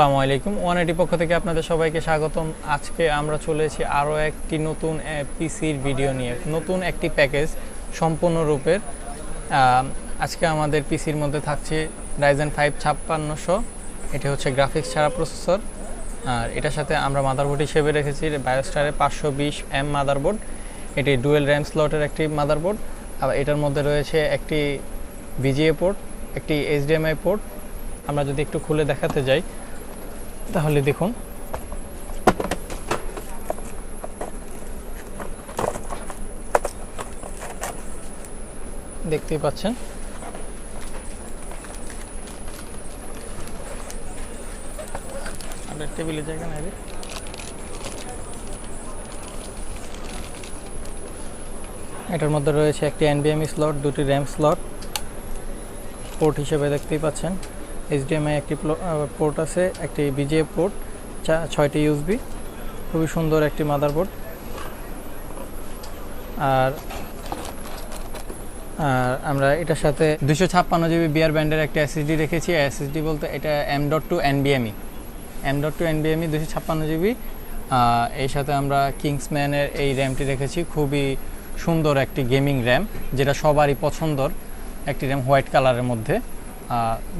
আসসালামু আলাইকুম। 180 পক্ষ থেকে আপনাদের সবাইকে স্বাগতম। আজকে আমরা চলে এসেছি আরও একটি নতুন পিসির ভিডিও নিয়ে, নতুন একটি প্যাকেজ সম্পূর্ণরূপে। আজকে আমাদের পিসির মধ্যে থাকছে Ryzen 5 5600। এটি হচ্ছে গ্রাফিক্স ছাড়া প্রসেসর, আর এটার সাথে আমরা মাদারবোর্ড হিসেবে রেখেছি বায়োস্টারের 520M মাদারবোর্ড। এটি ডুয়েল র্যাম স্লটের একটি মাদারবোর্ড। আবার এটার মধ্যে রয়েছে একটি VGA পোর্ট, একটি HDMI পোর্ট। আমরা যদি একটু খুলে দেখাতে যাই তাহলে দেখুন, দেখতেই পাচ্ছেন আপনার টেবিলের জায়গা নাই। এটার মধ্যে রয়েছে একটি NVMe স্লট, দুটি র্যাম স্লট পোর্ট হিসেবে দেখতেই পাচ্ছেন। HDMI একটি পোর্ট আছে, একটি VGA পোর্ট, 6টি USB। খুবই সুন্দর একটি মাদারবোর্ড। আর আমরা এটার সাথে 256GB বিআর ব্যান্ডের একটা SSD রেখেছি। SSD বলতে এটা M.2 NVMe 256GB। এর সাথে আমরা কিংসম্যানের এই র্যামটি রেখেছি। খুবই সুন্দর একটি গেমিং র্যাম, যেটা সবারই পছন্দর একটি র্যাম, হোয়াইট কালারের মধ্যে।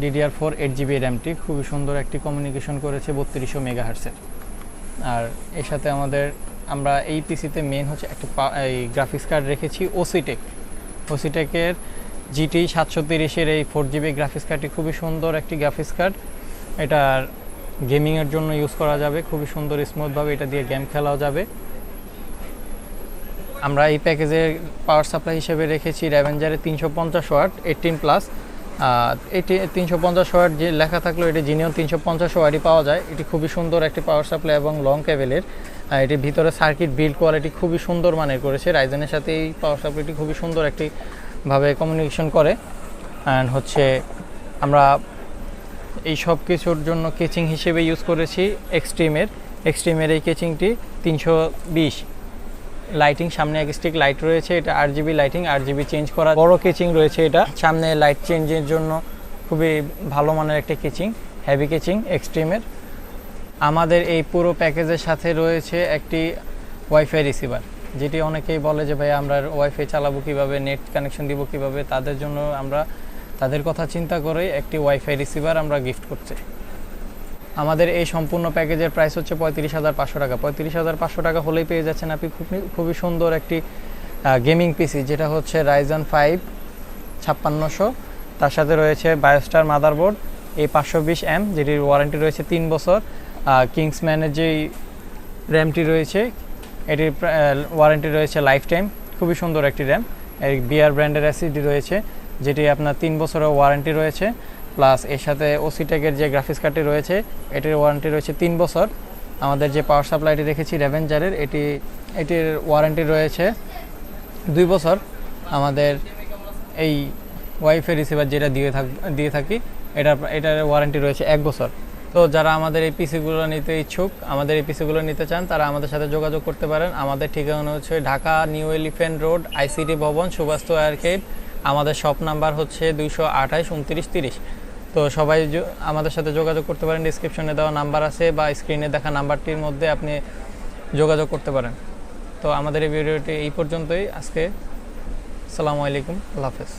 DDR4 8GB র্যামটি খুবই সুন্দর একটি কমিউনিকেশন করেছে 3200 মেগাহার্টসের। আর এর সাথে আমরা এই পিসিতে মেন হচ্ছে একটা এই গ্রাফিক্স কার্ড রেখেছি ওসিটেকের GT 730-এর এই 4GB গ্রাফিক্স কার্ডটি খুবই সুন্দর একটি গ্রাফিক্স কার্ড। এটার গেমিংয়ের জন্য ইউজ করা যাবে, খুবই সুন্দর স্মুথভাবে এটা দিয়ে গেম খেলাও যাবে। আমরা এই প্যাকেজের পাওয়ার সাপ্লাই হিসেবে রেখেছি র্যাভেঞ্জারের 350 ওয়াট 18+। এটি 350 ওয়াট যে লেখা থাকলেও এটি জিনিয়ন 350 ওয়াটই পাওয়া যায়। এটি খুবই সুন্দর একটি পাওয়ার সাপ্লাই এবং লং কেবেলের। এটির ভিতরে সার্কিট বিল্ড কোয়ালিটি খুবই সুন্দর মানের করেছে। রাইজেনের সাথে এই পাওয়ার সাপ্লাইটি খুবই সুন্দর একটি ভাবে কমিউনিকেশন করে। অ্যান্ড হচ্ছে আমরা এই সব কিছুর জন্য কেচিং হিসেবে ইউজ করেছি এক্সট্রিমের এই কেচিংটি 320 লাইটিং, সামনে এক স্টিক লাইট রয়েছে। এটা RGB লাইটিং, RGB চেঞ্জ করা বড় কেচিং রয়েছে। এটা সামনে লাইট চেঞ্জের জন্য খুবই ভালো মানের একটা কেচিং, হেভি কেচিং এক্সট্রিমের। আমাদের এই পুরো প্যাকেজের সাথে রয়েছে একটি ওয়াইফাই রিসিভার, যেটি অনেকেই বলে যে ভাই আমরা ওয়াইফাই চালাবো কীভাবে, নেট কানেকশন দিব কীভাবে। তাদের জন্য আমরা তাদের কথা চিন্তা করে একটি ওয়াইফাই রিসিভার আমরা গিফট করছি। আমাদের এই সম্পূর্ণ প্যাকেজের প্রাইস হচ্ছে 35,500 টাকা। 35,500 টাকা হলেই পেয়ে যাচ্ছেন আপনি খুবই সুন্দর একটি গেমিং পিসি, যেটা হচ্ছে Ryzen 5 5600। তার সাথে রয়েছে বায়োস্টার মাদারবোর্ড এই 520M, যেটির ওয়ারেন্টি রয়েছে 3 বছর। কিংসম্যানের যেই র্যামটি রয়েছে এটির ওয়ারেন্টি রয়েছে লাইফ টাইম। খুবই সুন্দর একটি র্যাম। এই বিআর ব্র্যান্ডের SSD রয়েছে, যেটি আপনার 3 বছরের ওয়ারেন্টি রয়েছে। প্লাস এর সাথে ওসিটেকের যে গ্রাফিক্স কার্ডটি রয়েছে এটির ওয়ারেন্টি রয়েছে 3 বছর। আমাদের যে পাওয়ার সাপ্লাইটি রেখেছি র্যাভেঞ্জারের, এটির ওয়ারেন্টি রয়েছে 2 বছর। আমাদের এই ওয়াইফাই রিসিভার যেটা দিয়ে থাকি এটার ওয়ারেন্টি রয়েছে 1 বছর। তো যারা আমাদের এই পিসিগুলো নিতে ইচ্ছুক, আমাদের এই পিসিগুলো নিতে চান, তারা আমাদের সাথে যোগাযোগ করতে পারেন। আমাদের ঠিকানা হচ্ছে Dhaka new elephant road, ICT ভবন, সুবাস্তু আর্কেড। আমাদের শপ নাম্বার হচ্ছে 228 29 30। তো সবাই আমাদের সাথে যোগাযোগ করতে পারেন। ডিসক্রিপশনে দেওয়া নাম্বার আছে বা স্ক্রিনে দেখা নাম্বারটির মধ্যে আপনি যোগাযোগ করতে পারেন। তো আমাদের এই ভিডিওটি এই পর্যন্তই আজকে। আসসালামু আলাইকুম, আল্লাহ হাফেজ।